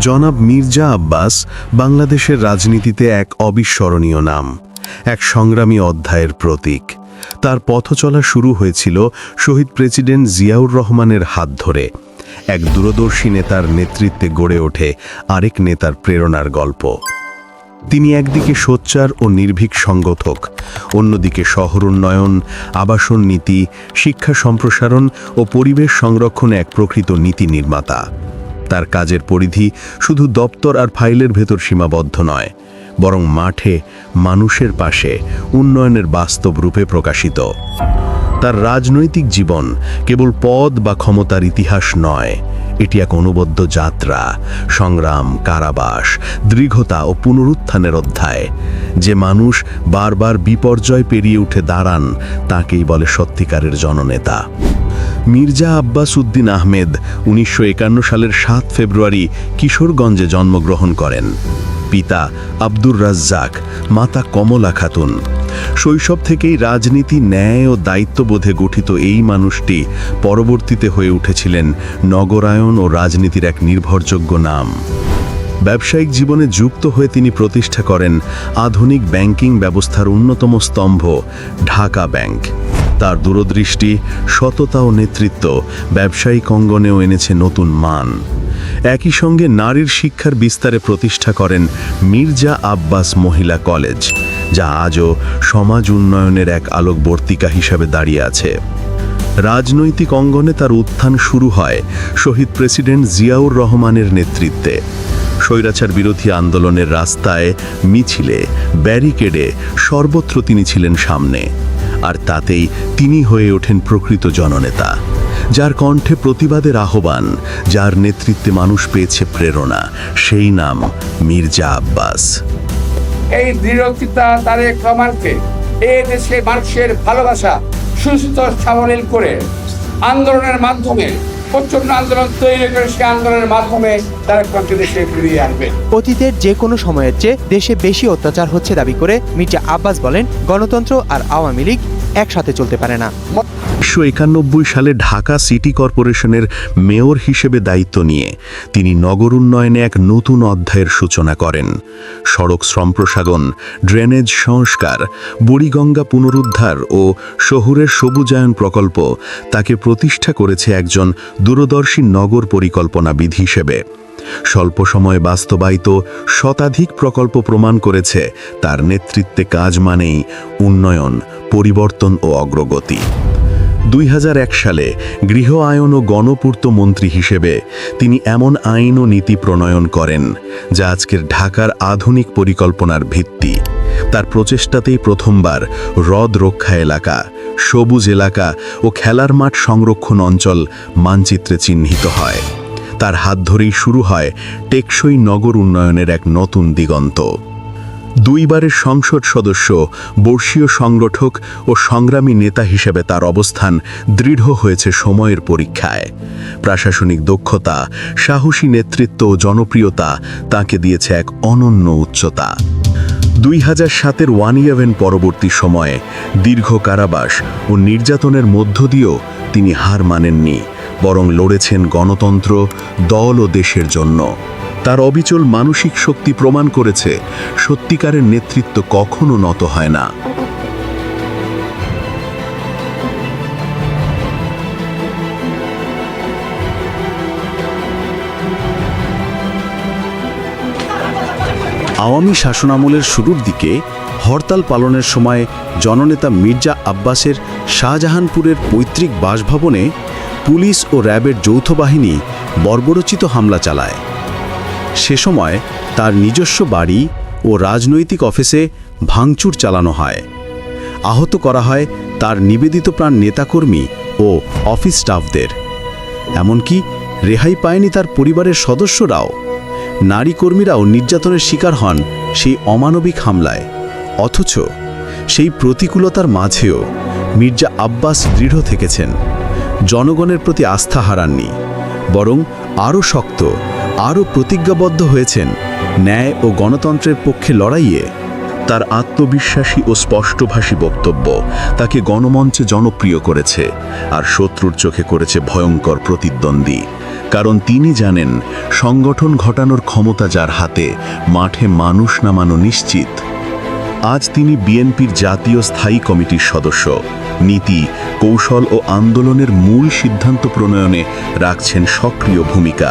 জনাব মির্জা আব্বাস বাংলাদেশের রাজনীতিতে এক অবিস্মরণীয় নাম, এক সংগ্রামী অধ্যায়ের প্রতীক। তার পথচলা শুরু হয়েছিল শহীদ প্রেসিডেন্ট জিয়াউর রহমানের হাত ধরে। এক দূরদর্শী নেতার নেতৃত্বে গড়ে ওঠে আরেক নেতার প্রেরণার গল্প। তিনি একদিকে সোচ্চার ও নির্ভীক সংগঠক, অন্যদিকে শহর উন্নয়ন, আবাসন নীতি, শিক্ষা সম্প্রসারণ ও পরিবেশ সংরক্ষণে এক প্রকৃত নীতি নির্মাতা। তার কাজের পরিধি শুধু দপ্তর আর ফাইলের ভেতর সীমাবদ্ধ নয়, বরং মাঠে মানুষের পাশে উন্নয়নের বাস্তব রূপে প্রকাশিত। তার রাজনৈতিক জীবন কেবল পদ বা ক্ষমতার ইতিহাস নয়, এটি এক অনবদ্য যাত্রা, সংগ্রাম, কারাবাস, দৃঢ়তা ও পুনরুত্থানের অধ্যায়। যে মানুষ বারবার বিপর্যয় পেরিয়ে উঠে দাঁড়ান, তাকেই বলে সত্যিকারের জননেতা। মির্জা আব্বাস উদ্দিন আহমেদ ১৯৫১ সালের ৭ ফেব্রুয়ারি কিশোরগঞ্জে জন্মগ্রহণ করেন। পিতা আব্দুর রাজ্জাক, মাতা কমলা খাতুন। শৈশব থেকেই রাজনীতি, ন্যায় ও দায়িত্ববোধে গঠিত এই মানুষটি পরবর্তীতে হয়ে উঠেছিলেন নগরায়ন ও রাজনীতির এক নির্ভরযোগ্য নাম। ব্যবসায়িক জীবনে যুক্ত হয়ে তিনি প্রতিষ্ঠা করেন আধুনিক ব্যাংকিং ব্যবস্থার অন্যতম স্তম্ভ ঢাকা ব্যাংক। তার দূরদৃষ্টি, সততা ও নেতৃত্ব ব্যবসায়িক অঙ্গনেও এনেছে নতুন মান। একই সঙ্গে নারীর শিক্ষার বিস্তারে প্রতিষ্ঠা করেন মির্জা আব্বাস মহিলা কলেজ, যা আজও সমাজ উন্নয়নের এক আলোকবর্তিকা হিসাবে দাঁড়িয়ে আছে। রাজনৈতিক অঙ্গনে তার উত্থান শুরু হয় শহীদ প্রেসিডেন্ট জিয়াউর রহমানের নেতৃত্বে। স্বৈরাচার বিরোধী আন্দোলনের রাস্তায়, মিছিলে, ব্যারিকেডে সর্বত্র তিনি ছিলেন সামনে। আর তাতেই তিনি হয়ে ওঠেন প্রকৃত জননেতা, যার কণ্ঠে প্রতিবাদের আহ্বান, যার নেতৃত্বে মানুষ পেয়েছে প্রেরণা। সেই নাম মির্জা আব্বাস। এই দৃঢ়চিন্তা তারেক রহমানকে এই দেশের মানুষের ভালোবাসা সুস্থ সাবলীল করে আন্দোলনের মাধ্যমে, প্রচন্ড আন্দোলন তৈরি করে সেই আন্দোলনের মাধ্যমে তারেক রহমানকে দেশে ফিরিয়ে আনবে। অতীতের যে কোনো সময়ের চেয়ে দেশে বেশি অত্যাচার হচ্ছে দাবি করে মির্জা আব্বাস বলেন, গণতন্ত্র আর আওয়ামী লীগ একসাথে চলতে পারে না। ১৯৯১ সালে ঢাকা সিটি কর্পোরেশনের মেয়র হিসেবে দায়িত্ব নিয়ে তিনি নগর উন্নয়নে এক নতুন অধ্যায়ের সূচনা করেন। সড়ক সম্প্রসারণ, ড্রেনেজ সংস্কার, বুড়িগঙ্গা পুনরুদ্ধার ও শহুরের সবুজায়ন প্রকল্প তাকে প্রতিষ্ঠা করেছে একজন দূরদর্শী নগর পরিকল্পনাবিদ হিসেবে। স্বল্প সময়ে বাস্তবায়িত শতাধিক প্রকল্প প্রমাণ করেছে তার নেতৃত্বে কাজ মানেই উন্নয়ন, পরিবর্তন ও অগ্রগতি। ২০০১ সালে গৃহ আইন ও গণপূর্ত মন্ত্রী হিসেবে তিনি এমন আইন ও নীতি প্রণয়ন করেন যা আজকের ঢাকার আধুনিক পরিকল্পনার ভিত্তি। তার প্রচেষ্টাতেই প্রথমবার হ্রদ রক্ষা এলাকা, সবুজ এলাকা ও খেলার মাঠ সংরক্ষণ অঞ্চল মানচিত্রে চিহ্নিত হয়। তার হাত ধরেই শুরু হয় টেকসই নগর উন্নয়নের এক নতুন দিগন্ত। দুইবারের সংসদ সদস্য, বর্ষীয় সংগঠক ও সংগ্রামী নেতা হিসেবে তার অবস্থান দৃঢ় হয়েছে সময়ের পরীক্ষায়। প্রশাসনিক দক্ষতা, সাহসী নেতৃত্ব ও জনপ্রিয়তা তাকে দিয়েছে এক অনন্য উচ্চতা। ২০০৭-এর ১/১১ পরবর্তী সময়ে দীর্ঘ কারাবাস ও নির্যাতনের মধ্য দিয়েও তিনি হার মানেননি, বরং লড়েছেন গণতন্ত্র, দল ও দেশের জন্য। তার অবিচল মানসিক শক্তি প্রমাণ করেছে সত্যিকারের নেতৃত্ব কখনো নত হয় না। আওয়ামী শাসনামলের শুরুর দিকে হরতাল পালনের সময় জননেতা মির্জা আব্বাসের শাহজাহানপুরের পৈতৃক বাসভবনে পুলিশ ও র্যাবের যৌথ বাহিনী বর্বরোচিত হামলা চালায়। সে সময় তার নিজস্ব বাড়ি ও রাজনৈতিক অফিসে ভাঙচুর চালানো হয়। আহত করা হয় তার নিবেদিত প্রাণ নেতাকর্মী ও অফিস স্টাফদের। এমনকি রেহাই পায়নি তার পরিবারের সদস্যরাও। নারী কর্মীরাও নির্যাতনের শিকার হন সেই অমানবিক হামলায়। অথচ সেই প্রতিকূলতার মাঝেও মির্জা আব্বাস দৃঢ় থেকেছেন। জনগণের প্রতি আস্থা হারাননি, বরং আরও শক্ত, আরও প্রতিজ্ঞাবদ্ধ হয়েছেন ন্যায় ও গণতন্ত্রের পক্ষে লড়াইয়ে। তার আত্মবিশ্বাসী ও স্পষ্টভাষী বক্তব্য তাকে গণমঞ্চে জনপ্রিয় করেছে, আর শত্রুর চোখে করেছে ভয়ঙ্কর প্রতিদ্বন্দ্বী। কারণ তিনি জানেন সংগঠন ঘটানোর ক্ষমতা যার হাতে, মাঠে মানুষ নামানো নিশ্চিত। আজ তিনি বিএনপির জাতীয় স্থায়ী কমিটির সদস্য, নীতি, কৌশল ও আন্দোলনের মূল সিদ্ধান্ত প্রণয়নে রাখছেন সক্রিয় ভূমিকা।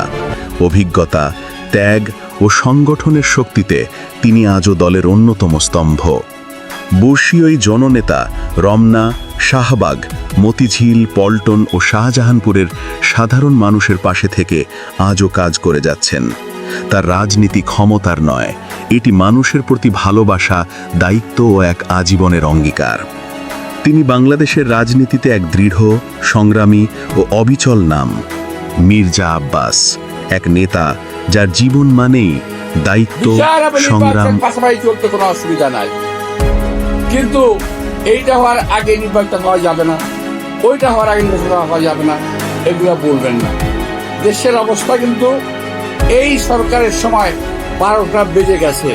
অভিজ্ঞতা, ত্যাগ ও সংগঠনের শক্তিতে তিনি আজও দলের অন্যতম স্তম্ভ। বর্ষীয় জননেতা রমনা, শাহবাগ, মতিঝিল, পল্টন ও শাহজাহানপুরের সাধারণ মানুষের পাশে থেকে আজও কাজ করে যাচ্ছেন। তার রাজনীতি ক্ষমতার নয়, এটি মানুষের প্রতি ভালোবাসা, দায়িত্ব ও এক আজীবনের অঙ্গীকার। তিনি বাংলাদেশের রাজনীতিতে এক দৃঢ়, সংগ্রামী ও অবিচল নাম, মির্জা আব্বাস, এক নেতা যার জীবন মানেই দায়িত্ব, সংগ্রাম। পাশাপাশি চলতে কোনো অসুবিধা নাই, কিন্তু এইটা হওয়ার আগে নির্বাচন হওয়া যাবে না, ওইটা হওয়ার আগে নির্বাচন হওয়া যাবে না, এগুলো বলবেন না। দেশের অবস্থা কিন্তু এই সরকারের সময় 12টা বেজে গেছে।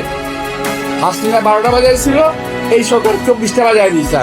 হাসিনা 12টা বাজাইছিল, এই সরকার 24টা বাজায় দিয়েছে।